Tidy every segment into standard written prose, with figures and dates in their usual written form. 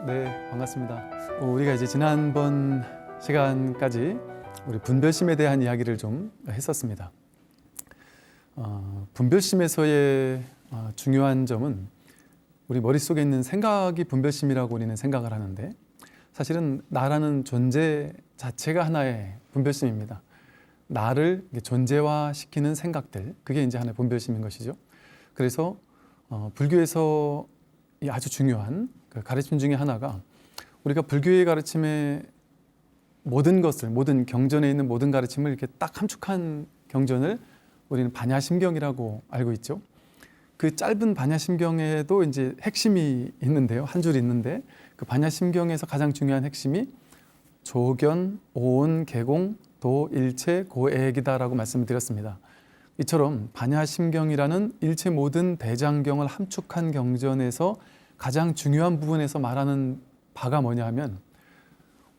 네, 반갑습니다. 우리가 이제 지난번 시간까지 우리 분별심에 대한 이야기를 좀 했었습니다. 분별심에서의 중요한 점은 우리 머릿속에 있는 생각이 분별심이라고 우리는 생각을 하는데, 사실은 나라는 존재 자체가 하나의 분별심입니다. 나를 존재화시키는 생각들, 그게 이제 하나의 분별심인 것이죠. 그래서 불교에서 아주 중요한 그 가르침 중에 하나가, 우리가 불교의 가르침에 모든 것을, 모든 경전에 있는 모든 가르침을 이렇게 딱 함축한 경전을 우리는 반야심경이라고 알고 있죠. 그 짧은 반야심경에도 이제 핵심이 있는데요. 한 줄 있는데, 그 반야심경에서 가장 중요한 핵심이 조견, 오온, 개공, 도, 일체, 고액이다라고 말씀을 드렸습니다. 이처럼 반야심경이라는 일체 모든 대장경을 함축한 경전에서 가장 중요한 부분에서 말하는 바가 뭐냐 하면,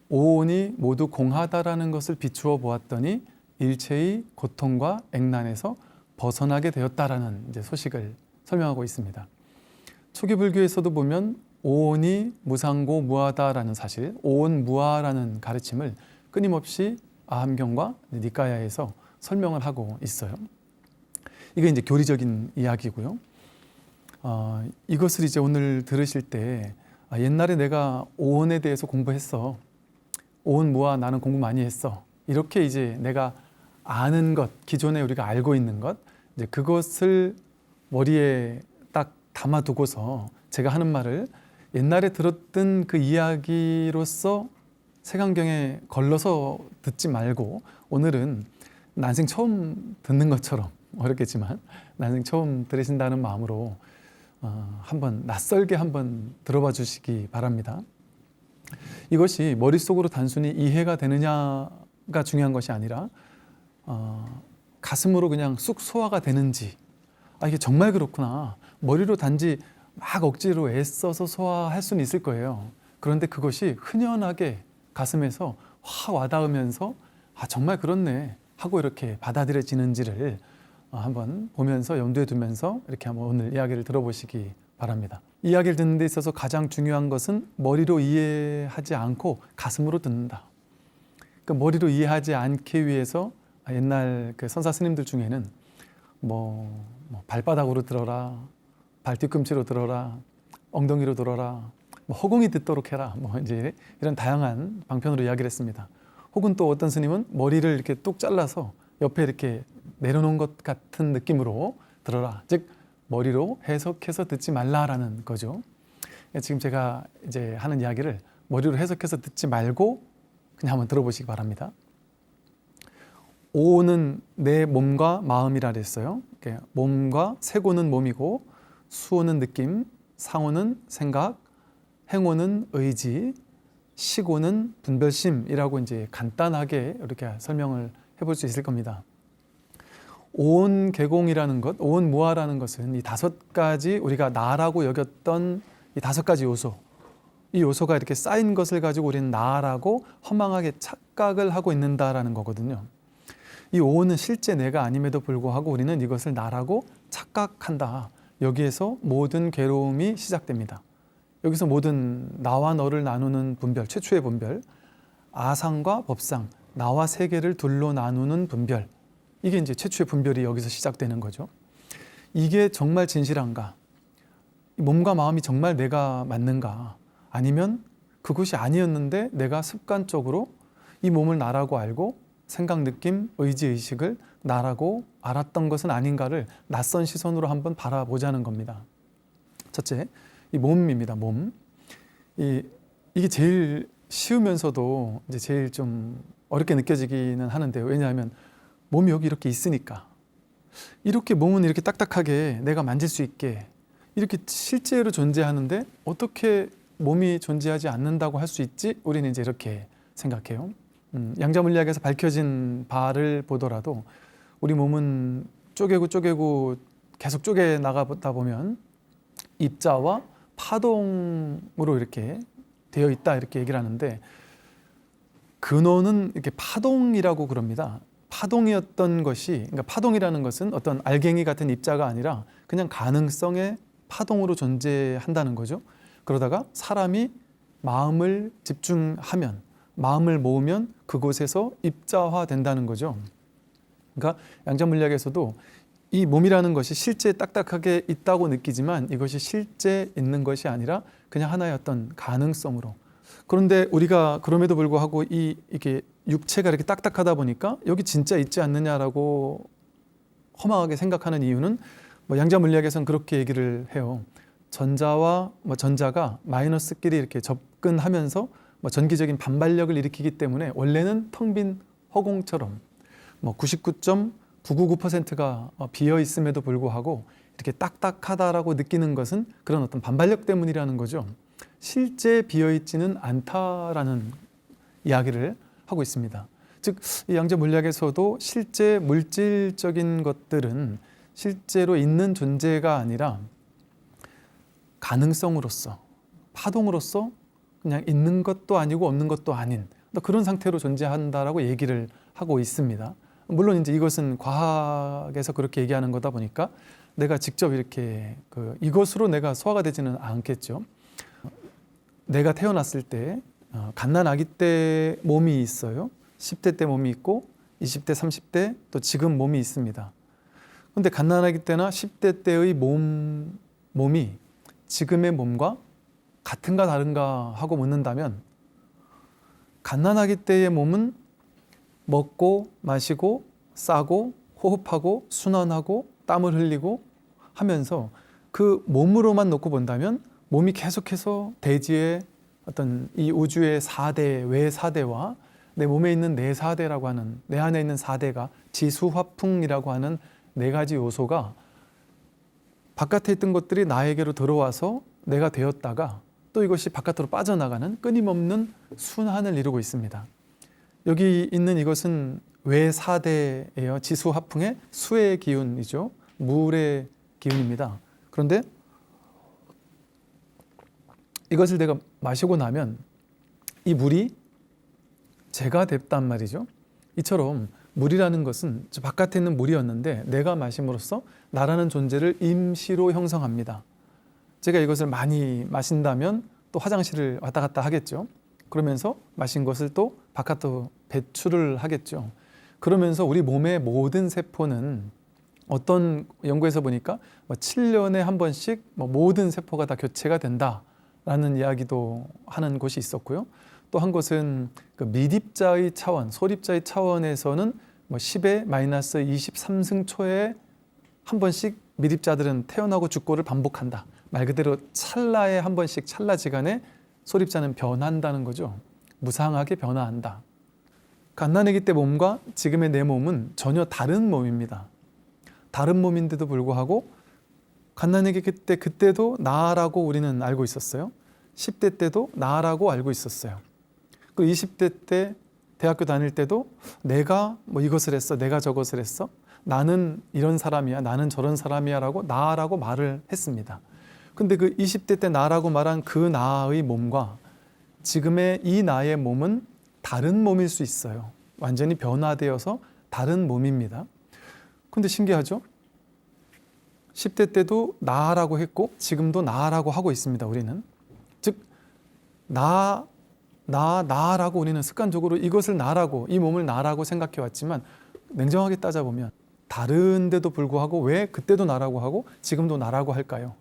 오온이 모두 공하다라는 것을 비추어 보았더니 일체의 고통과 액난에서 벗어나게 되었다라는 이제 소식을 설명하고 있습니다. 초기 불교에서도 보면 오온이 무상고 무하다라는 사실, 오온 무하라는 가르침을 끊임없이 아함경과 니까야에서 설명을 하고 있어요. 이게 이제 교리적인 이야기고요. 이것을 이제 오늘 들으실 때, 옛날에 내가 오온에 대해서 공부했어. 오온 무하 나는 공부 많이 했어. 이렇게 이제 내가 아는 것, 기존에 우리가 알고 있는 것, 이제 그것을 머리에 딱 담아두고서 제가 하는 말을 옛날에 들었던 그 이야기로서 색안경에 걸러서 듣지 말고, 오늘은 난생 처음 듣는 것처럼 어렵겠지만 난생 처음 들으신다는 마음으로 한번 낯설게 한번 들어봐 주시기 바랍니다. 이것이 머릿속으로 단순히 이해가 되느냐가 중요한 것이 아니라 가슴으로 그냥 쑥 소화가 되는지, 이게 정말 그렇구나, 머리로 단지 막 억지로 애써서 소화할 수는 있을 거예요. 그런데 그것이 흔연하게 가슴에서 확 와닿으면서 정말 그렇네 하고 이렇게 받아들여지는지를 한번 보면서 염두에 두면서 이렇게 한번 오늘 이야기를 들어보시기 바랍니다. 이야기를 듣는 데 있어서 가장 중요한 것은 머리로 이해하지 않고 가슴으로 듣는다. 그러니까 머리로 이해하지 않기 위해서 옛날 그 선사 스님들 중에는 뭐 발바닥으로 들어라, 발 뒤꿈치로 들어라, 엉덩이로 들어라, 허공이 듣도록 해라, 이제 이런 다양한 방편으로 이야기를 했습니다. 혹은 또 어떤 스님은 머리를 이렇게 뚝 잘라서 옆에 이렇게 내려놓은 것 같은 느낌으로 들어라, 즉 머리로 해석해서 듣지 말라라는 거죠. 지금 제가 이제 하는 이야기를 머리로 해석해서 듣지 말고 그냥 한번 들어보시기 바랍니다. 오는 내 몸과 마음이라 그랬어요. 몸과 세고는 몸이고, 수오는 느낌, 상오는 생각, 행오는 의지, 식오는 분별심이라고 이제 간단하게 이렇게 설명을 해볼 수 있을 겁니다. 오온 개공이라는 것, 오온 무하라는 것은 이 5가지 우리가 나라고 여겼던 이 5가지 요소, 이 요소가 이렇게 쌓인 것을 가지고 우리는 나라고 허망하게 착각을 하고 있는다라는 거거든요. 이 오온은 실제 내가 아님에도 불구하고 우리는 이것을 나라고 착각한다. 여기에서 모든 괴로움이 시작됩니다. 여기서 모든 나와 너를 나누는 분별, 최초의 분별, 아상과 법상, 나와 세계를 둘로 나누는 분별, 이게 이제 최초의 분별이 여기서 시작되는 거죠. 이게 정말 진실한가? 몸과 마음이 정말 내가 맞는가? 아니면 그것이 아니었는데 내가 습관적으로 이 몸을 나라고 알고 생각, 느낌, 의지, 의식을 나라고 알았던 것은 아닌가를 낯선 시선으로 한번 바라보자는 겁니다. 첫째, 이 몸입니다. 몸. 이게 제일 쉬우면서도 이제 제일 좀 어렵게 느껴지기는 하는데요. 왜냐하면 몸이 여기 이렇게 있으니까, 이렇게 몸은 이렇게 딱딱하게 내가 만질 수 있게 이렇게 실제로 존재하는데 어떻게 몸이 존재하지 않는다고 할 수 있지? 우리는 이제 이렇게 생각해요. 양자물리학에서 밝혀진 바를 보더라도 우리 몸은 쪼개고 계속 쪼개 나가다 보면 입자와 파동으로 이렇게 되어 있다, 이렇게 얘기를 하는데, 근원은 이렇게 파동이라고 그럽니다. 파동이었던 것이, 그러니까 파동이라는 것은 어떤 알갱이 같은 입자가 아니라 그냥 가능성의 파동으로 존재한다는 거죠. 그러다가 사람이 마음을 집중하면, 마음을 모으면 그곳에서 입자화 된다는 거죠. 그러니까 양자물리학에서도 이 몸이라는 것이 실제 딱딱하게 있다고 느끼지만 이것이 실제 있는 것이 아니라 그냥 하나의 어떤 가능성으로. 그런데 우리가 그럼에도 불구하고 이게 육체가 이렇게 딱딱하다 보니까 여기 진짜 있지 않느냐라고 허망하게 생각하는 이유는 양자물리학에서는 그렇게 얘기를 해요. 전자와 전자가 마이너스끼리 이렇게 접근하면서 전기적인 반발력을 일으키기 때문에 원래는 텅 빈 허공처럼 99.999%가 비어 있음에도 불구하고 이렇게 딱딱하다라고 느끼는 것은 그런 어떤 반발력 때문이라는 거죠. 실제 비어 있지는 않다라는 이야기를 하고 있습니다. 즉, 이 양자물리학에서도 실제 물질적인 것들은 실제로 있는 존재가 아니라 가능성으로서, 파동으로서 그냥 있는 것도 아니고 없는 것도 아닌 그런 상태로 존재한다라고 얘기를 하고 있습니다. 물론 이제 이것은 과학에서 그렇게 얘기하는 거다 보니까 내가 직접 이렇게 이것으로 내가 소화가 되지는 않겠죠. 내가 태어났을 때 갓난 아기 때 몸이 있어요. 10대 때 몸이 있고 20대, 30대 또 지금 몸이 있습니다. 그런데 갓난 아기 때나 10대 때의 몸이 지금의 몸과 같은가 다른가 하고 묻는다면 갓난 아기 때의 몸은 먹고 마시고 싸고 호흡하고 순환하고 땀을 흘리고 하면서 그 몸으로만 놓고 본다면 몸이 계속해서 대지의 어떤 이 우주의 4대, 외 4대와 내 몸에 있는 내 4대라고 하는, 내 안에 있는 4대가 지수화풍이라고 하는 4가지 요소가 바깥에 있던 것들이 나에게로 들어와서 내가 되었다가 또 이것이 바깥으로 빠져나가는 끊임없는 순환을 이루고 있습니다. 여기 있는 이것은 외 4대예요. 지수화풍의 수의 기운이죠. 물의 기운입니다. 그런데 이것을 내가 마시고 나면 이 물이 제가 됐단 말이죠. 이처럼 물이라는 것은 저 바깥에 있는 물이었는데 내가 마심으로써 나라는 존재를 임시로 형성합니다. 제가 이것을 많이 마신다면 또 화장실을 왔다 갔다 하겠죠. 그러면서 마신 것을 또 바깥으로 배출을 하겠죠. 그러면서 우리 몸의 모든 세포는 어떤 연구에서 보니까 7년에 한 번씩 모든 세포가 다 교체가 된다라는 이야기도 하는 곳이 있었고요. 또 한 곳은 그 미립자의 차원, 소립자의 차원에서는 10의 마이너스 23승초에 한 번씩 미립자들은 태어나고 죽고를 반복한다. 말 그대로 찰나에 한 번씩 찰나지간에 소립자는 변한다는 거죠. 무상하게 변화한다. 갓난 아기 때 몸과 지금의 내 몸은 전혀 다른 몸입니다. 다른 몸인데도 불구하고 갓난 아기 때 그때도 나라고 우리는 알고 있었어요. 10대 때도 나라고 알고 있었어요. 그리고 20대 때 대학교 다닐 때도 내가 이것을 했어, 내가 저것을 했어, 나는 이런 사람이야, 나는 저런 사람이야 라고 나라고 말을 했습니다. 근데 그 20대 때 나라고 말한 그 나의 몸과 지금의 이 나의 몸은 다른 몸일 수 있어요. 완전히 변화되어서 다른 몸입니다. 근데 신기하죠? 10대 때도 나라고 했고 지금도 나라고 하고 있습니다. 우리는. 즉 나라고 우리는 습관적으로 이것을 나라고, 이 몸을 나라고 생각해 왔지만 냉정하게 따져보면 다른데도 불구하고 왜 그때도 나라고 하고 지금도 나라고 할까요?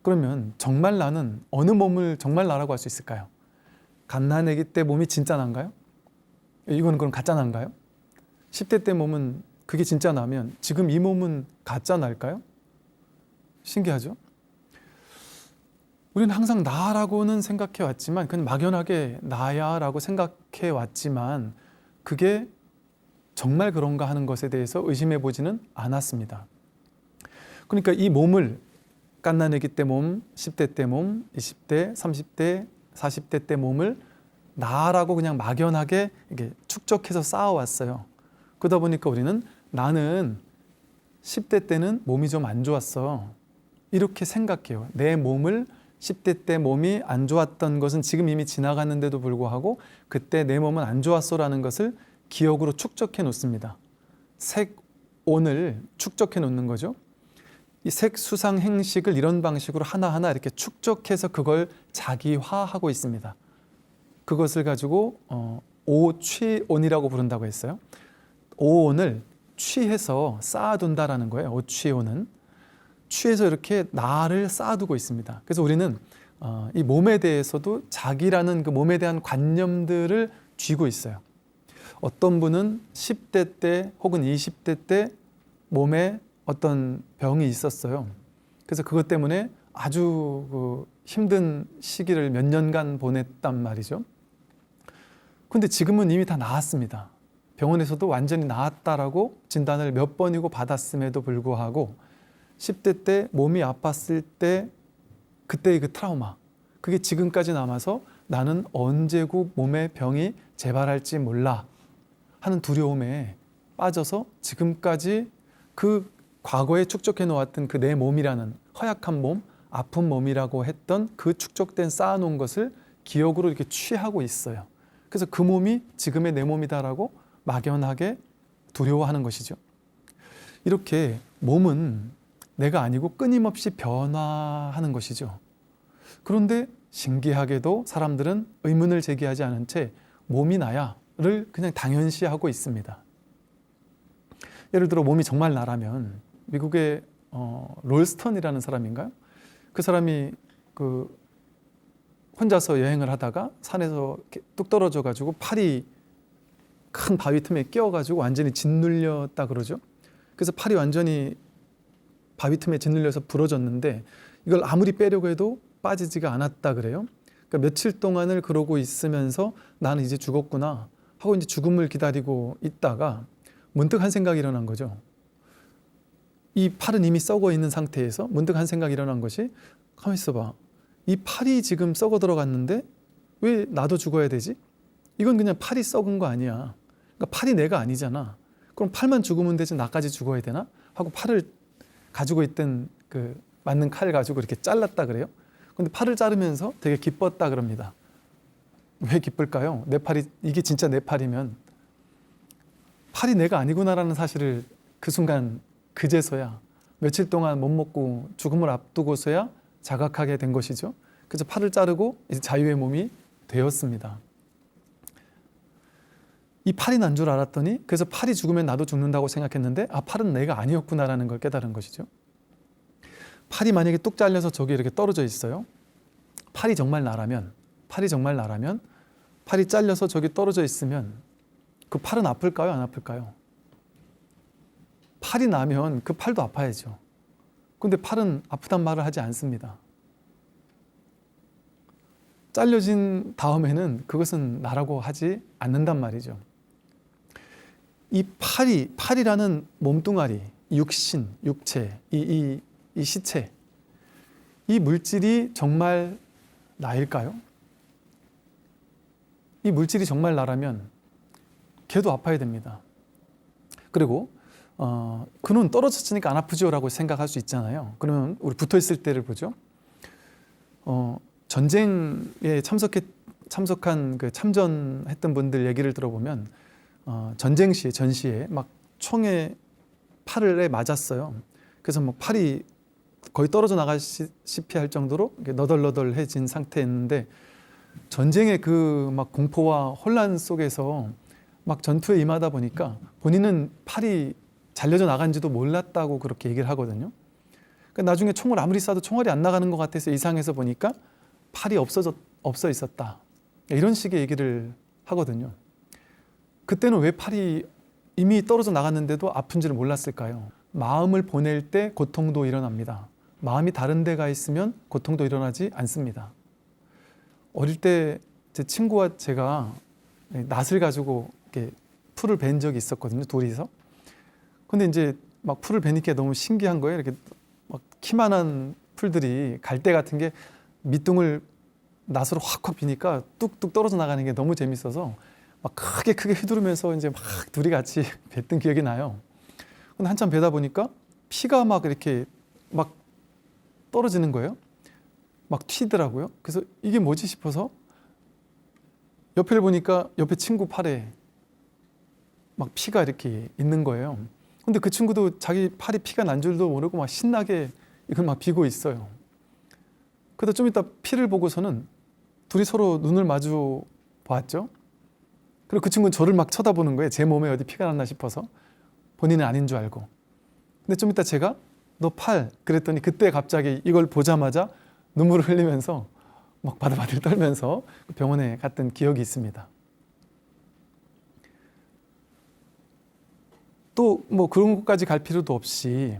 그러면 정말 나는 어느 몸을 정말 나라고 할 수 있을까요? 갓난 아기 때 몸이 진짜 난가요? 이건 그럼 가짜 난가요? 10대 때 몸은 그게 진짜 나면 지금 이 몸은 가짜 날까요? 신기하죠? 우리는 항상 나라고는 생각해 왔지만 그건 막연하게 나야 라고 생각해 왔지만 그게 정말 그런가 하는 것에 대해서 의심해 보지는 않았습니다. 그러니까 이 몸을 갓난 아기 때 몸, 10대 때 몸, 20대, 30대, 40대 때 몸을 나라고 그냥 막연하게 이렇게 축적해서 쌓아왔어요. 그러다 보니까 우리는 나는 10대 때는 몸이 좀 안 좋았어. 이렇게 생각해요. 내 몸을 10대 때 몸이 안 좋았던 것은 지금 이미 지나갔는데도 불구하고 그때 내 몸은 안 좋았어라는 것을 기억으로 축적해 놓습니다. 색온을 축적해 놓는 거죠. 이 색수상 행식을 이런 방식으로 하나하나 이렇게 축적해서 그걸 자기화하고 있습니다. 그것을 가지고 오취온이라고 부른다고 했어요. 오온을 취해서 쌓아둔다라는 거예요. 오취온은 취해서 이렇게 나를 쌓아두고 있습니다. 그래서 우리는 이 몸에 대해서도 자기라는 그 몸에 대한 관념들을 쥐고 있어요. 어떤 분은 10대 때 혹은 20대 때 몸에 어떤 병이 있었어요. 그래서 그것 때문에 아주 힘든 시기를 몇 년간 보냈단 말이죠. 근데 지금은 이미 다 나았습니다. 병원에서도 완전히 나았다라고 진단을 몇 번이고 받았음에도 불구하고 10대 때 몸이 아팠을 때 그때의 그 트라우마, 그게 지금까지 남아서 나는 언제고 몸에 병이 재발할지 몰라 하는 두려움에 빠져서 지금까지 그 과거에 축적해 놓았던 그 내 몸이라는 허약한 몸, 아픈 몸이라고 했던 그 축적된 쌓아놓은 것을 기억으로 이렇게 취하고 있어요. 그래서 그 몸이 지금의 내 몸이다라고 막연하게 두려워하는 것이죠. 이렇게 몸은 내가 아니고 끊임없이 변화하는 것이죠. 그런데 신기하게도 사람들은 의문을 제기하지 않은 채 몸이 나야를 그냥 당연시하고 있습니다. 예를 들어 몸이 정말 나라면 미국의 롤스턴이라는 사람인가요? 그 사람이 혼자서 여행을 하다가 산에서 뚝 떨어져 가지고 팔이 큰 바위 틈에 끼어 가지고 완전히 짓눌렸다 그러죠. 그래서 팔이 완전히 바위 틈에 짓눌려서 부러졌는데 이걸 아무리 빼려고 해도 빠지지가 않았다 그래요. 그러니까 며칠 동안을 그러고 있으면서 나는 이제 죽었구나 하고 이제 죽음을 기다리고 있다가 문득 한 생각이 일어난 거죠. 이 팔은 이미 썩어 있는 상태에서 문득 한 생각이 일어난 것이, 가만히 있어봐, 이 팔이 지금 썩어 들어갔는데 왜 나도 죽어야 되지? 이건 그냥 팔이 썩은 거 아니야. 그러니까 팔이 내가 아니잖아. 그럼 팔만 죽으면 되지 나까지 죽어야 되나? 하고 팔을 가지고 있던 그 맞는 칼 가지고 이렇게 잘랐다 그래요. 근데 팔을 자르면서 되게 기뻤다 그럽니다. 왜 기쁠까요? 내 팔이, 이게 진짜 내 팔이면 팔이 내가 아니구나라는 사실을 그 순간 그제서야, 며칠 동안 못 먹고 죽음을 앞두고서야 자각하게 된 것이죠. 그래서 팔을 자르고 이제 자유의 몸이 되었습니다. 이 팔이 난 줄 알았더니, 그래서 팔이 죽으면 나도 죽는다고 생각했는데 팔은 내가 아니었구나라는 걸 깨달은 것이죠. 팔이 만약에 뚝 잘려서 저기 이렇게 떨어져 있어요. 팔이 정말 나라면 팔이 잘려서 저기 떨어져 있으면 그 팔은 아플까요? 안 아플까요? 팔이 나면 그 팔도 아파야죠. 근데 팔은 아프단 말을 하지 않습니다. 잘려진 다음에는 그것은 나라고 하지 않는단 말이죠. 이 팔이라는 몸뚱아리, 육신, 육체, 이 시체, 이 물질이 정말 나일까요? 이 물질이 정말 나라면 걔도 아파야 됩니다. 그리고 그는 떨어졌으니까 안 아프죠 라고 생각할 수 있잖아요. 그러면 우리 붙어있을 때를 보죠. 전쟁에 참석한 그 참전했던 분들 얘기를 들어보면 전시에 막 총에 팔에 맞았어요. 그래서 막 팔이 거의 떨어져 나가시피 할 정도로 너덜너덜해진 상태였는데, 전쟁의 그 막 공포와 혼란 속에서 막 전투에 임하다 보니까 본인은 팔이 잘려져 나간지도 몰랐다고 그렇게 얘기를 하거든요. 그러니까 나중에 총을 아무리 쏴도 총알이 안 나가는 것 같아서 이상해서 보니까 팔이 없어 있었다, 이런 식의 얘기를 하거든요. 그때는 왜 팔이 이미 떨어져 나갔는데도 아픈지를 몰랐을까요? 마음을 보낼 때 고통도 일어납니다. 마음이 다른 데 가 있으면 고통도 일어나지 않습니다. 어릴 때 제 친구와 제가 낫을 가지고 이렇게 풀을 벤 적이 있었거든요, 둘이서. 근데 이제 막 풀을 베니까 너무 신기한 거예요. 이렇게 막 키만한 풀들이, 갈대 같은 게 밑둥을 낫으로 확확 비니까 뚝뚝 떨어져 나가는 게 너무 재밌어서 막 크게 휘두르면서 이제 막 둘이 같이 뱄던 기억이 나요. 근데 한참 베다 보니까 피가 막 이렇게 막 떨어지는 거예요. 막 튀더라고요. 그래서 이게 뭐지 싶어서 옆을 보니까 옆에 친구 팔에 막 피가 이렇게 있는 거예요. 근데 그 친구도 자기 팔이 피가 난 줄도 모르고 막 신나게 이걸 막 비고 있어요. 그러다 좀 이따 피를 보고서는 둘이 서로 눈을 마주 보았죠. 그리고 그 친구는 저를 막 쳐다보는 거예요. 제 몸에 어디 피가 났나 싶어서. 본인은 아닌 줄 알고. 근데 좀 이따 제가 너 팔 그랬더니 그때 갑자기 이걸 보자마자 눈물을 흘리면서 막 바들바들 떨면서 병원에 갔던 기억이 있습니다. 또 뭐 그런 것까지 갈 필요도 없이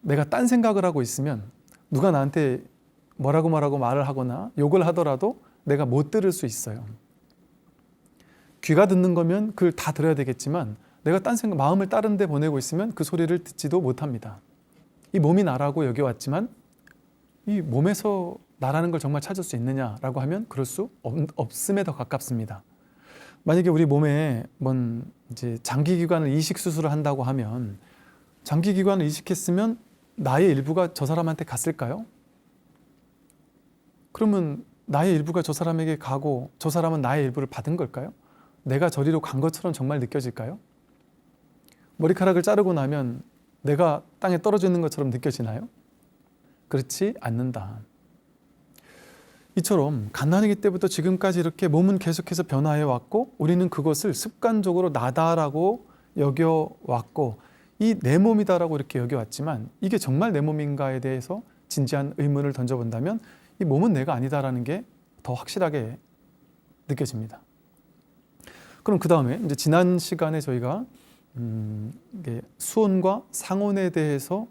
내가 딴 생각을 하고 있으면 누가 나한테 뭐라고 말을 하거나 욕을 하더라도 내가 못 들을 수 있어요. 귀가 듣는 거면 그걸 다 들어야 되겠지만 내가 딴 생각, 마음을 다른 데 보내고 있으면 그 소리를 듣지도 못합니다. 이 몸이 나라고 여겨왔지만 이 몸에서 나라는 걸 정말 찾을 수 있느냐라고 하면 그럴 수 없음에 더 가깝습니다. 만약에 우리 몸에 뭔 이제 장기기관을 이식 수술을 한다고 하면 장기기관을 이식했으면 나의 일부가 저 사람한테 갔을까요? 그러면 나의 일부가 저 사람에게 가고 저 사람은 나의 일부를 받은 걸까요? 내가 저리로 간 것처럼 정말 느껴질까요? 머리카락을 자르고 나면 내가 땅에 떨어져 있는 것처럼 느껴지나요? 그렇지 않는다. 이처럼 갓난아기 때부터 지금까지 이렇게 몸은 계속해서 변화해 왔고 우리는 그것을 습관적으로 나다라고 여겨왔고 이 내 몸이다라고 이렇게 여겨왔지만 이게 정말 내 몸인가에 대해서 진지한 의문을 던져본다면 이 몸은 내가 아니다라는 게 더 확실하게 느껴집니다. 그럼 그 다음에 이제 지난 시간에 저희가 수온과 상온에 대해서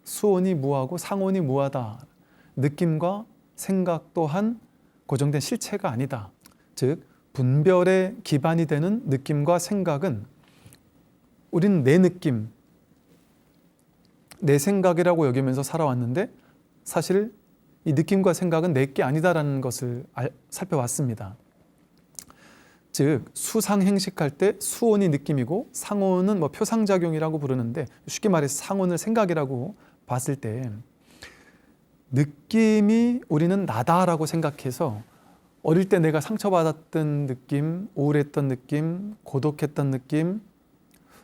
수온이 무하고 상온이 무하다. 느낌과 생각 또한 고정된 실체가 아니다. 즉 분별의 기반이 되는 느낌과 생각은 우리는 내 느낌, 내 생각이라고 여기면서 살아왔는데 사실 이 느낌과 생각은 내 게 아니다라는 것을 살펴왔습니다. 즉 수상행식할 때 수온이 느낌이고 상온은 뭐 표상작용이라고 부르는데 쉽게 말해서 상온을 생각이라고 봤을 때 느낌이 우리는 나다라고 생각해서 어릴 때 내가 상처받았던 느낌, 우울했던 느낌, 고독했던 느낌,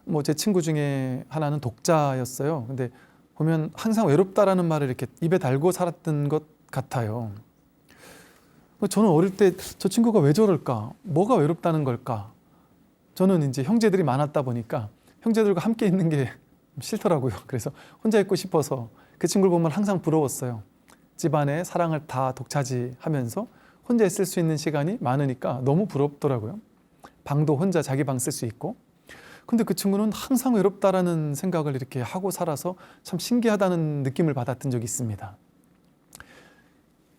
뭐 제 친구 중에 하나는 독자였어요. 근데 보면 항상 외롭다라는 말을 이렇게 입에 달고 살았던 것 같아요. 저는 어릴 때 저 친구가 왜 저럴까? 뭐가 외롭다는 걸까? 저는 이제 형제들이 많았다 보니까 형제들과 함께 있는 게 싫더라고요. 그래서 혼자 있고 싶어서 그 친구를 보면 항상 부러웠어요. 집안의 사랑을 다 독차지하면서 혼자 있을 수 있는 시간이 많으니까 너무 부럽더라고요. 방도 혼자 자기 방 쓸 수 있고. 근데 그 친구는 항상 외롭다라는 생각을 이렇게 하고 살아서 참 신기하다는 느낌을 받았던 적이 있습니다.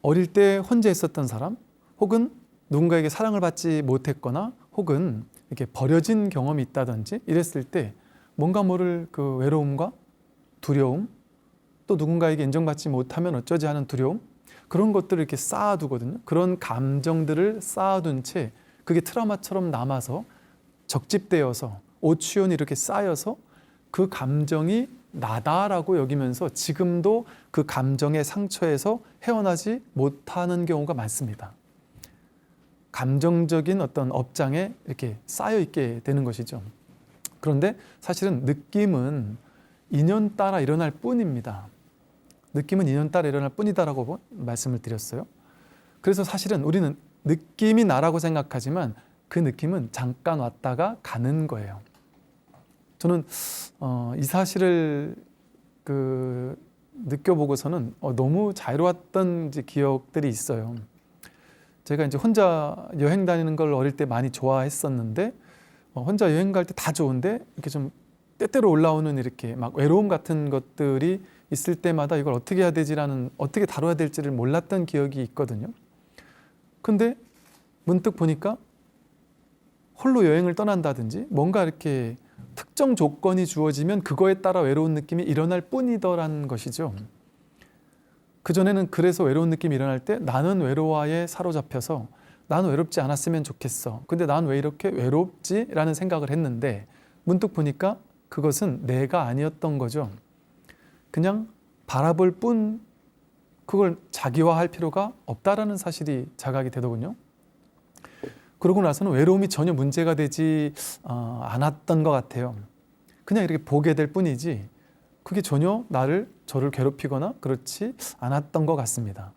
어릴 때 혼자 있었던 사람 혹은 누군가에게 사랑을 받지 못했거나 혹은 이렇게 버려진 경험이 있다든지 이랬을 때 뭔가 모를 그 외로움과 두려움 또 누군가에게 인정받지 못하면 어쩌지 하는 두려움 그런 것들을 이렇게 쌓아두거든요. 그런 감정들을 쌓아둔 채 그게 트라우마처럼 남아서 적집되어서 오추연이 이렇게 쌓여서 그 감정이 나다라고 여기면서 지금도 그 감정의 상처에서 헤어나지 못하는 경우가 많습니다. 감정적인 어떤 업장에 이렇게 쌓여 있게 되는 것이죠. 그런데 사실은 느낌은 인연 따라 일어날 뿐입니다. 느낌은 인연 따라 일어날 뿐이다라고 말씀을 드렸어요. 그래서 사실은 우리는 느낌이 나라고 생각하지만 그 느낌은 잠깐 왔다가 가는 거예요. 저는 이 사실을 느껴보고서는 너무 자유로웠던 이제 기억들이 있어요. 제가 이제 혼자 여행 다니는 걸 어릴 때 많이 좋아했었는데 혼자 여행 갈 때 다 좋은데 이렇게 좀 때때로 올라오는 이렇게 막 외로움 같은 것들이 있을 때마다 이걸 어떻게 해야 되지라는 어떻게 다뤄야 될지를 몰랐던 기억이 있거든요. 근데 문득 보니까 홀로 여행을 떠난다든지 뭔가 이렇게 특정 조건이 주어지면 그거에 따라 외로운 느낌이 일어날 뿐이더라는 것이죠. 그전에는 그래서 외로운 느낌이 일어날 때 나는 외로워에 사로잡혀서 나는 외롭지 않았으면 좋겠어. 근데 난 왜 이렇게 외롭지? 라는 생각을 했는데 문득 보니까 그것은 내가 아니었던 거죠. 그냥 바라볼 뿐 그걸 자기화할 필요가 없다라는 사실이 자각이 되더군요. 그러고 나서는 외로움이 전혀 문제가 되지 않았던 것 같아요. 그냥 이렇게 보게 될 뿐이지 그게 전혀 저를 괴롭히거나 그렇지 않았던 것 같습니다.